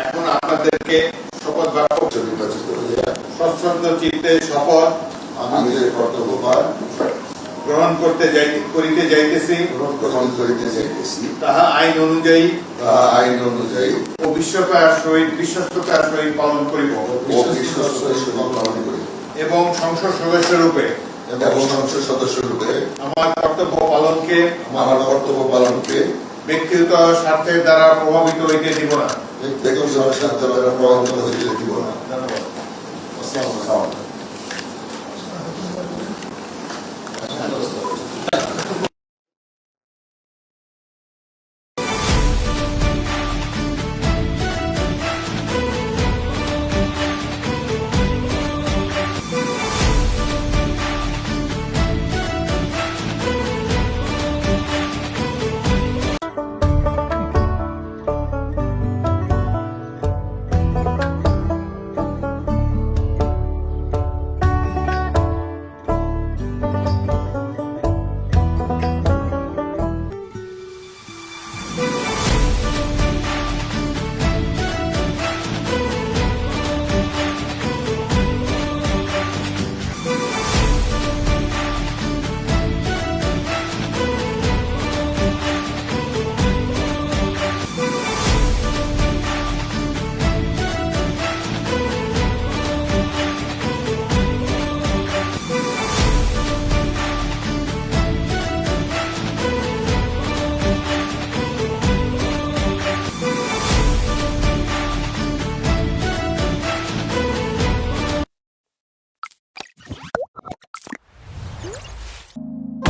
এখন আপনাদেরকে শপথ বাক্য নির্বাচিত হইয়া সশ্রদ্ধ চিত্তে শপথ আমি যে কর্তব্যভার গ্রহণ করিতে যাইতেছি গ্রহণ করিতে যাইতেছি তাহা আইন অনুযায়ী তাহা আইন অনুযায়ী ও বিশ্বস্ততার সহিত পালন করিব ও বিশ্বস্তের সহিত পালন করিব এবং সংসদ সদস্য রূপে এবং সংসদ সদস্য রূপে আমার কর্তব্য পালনকে আমার কর্তব্য পালনকে ব্যক্তিগত স্বার্থের দ্বারা প্রভাবিত হইতে দিব না। ব্যক্তিগত স্বার্থের দ্বারা প্রভাবিত হইতে দিব না। ধন্যবাদ। আসসালামু আলাইকুম।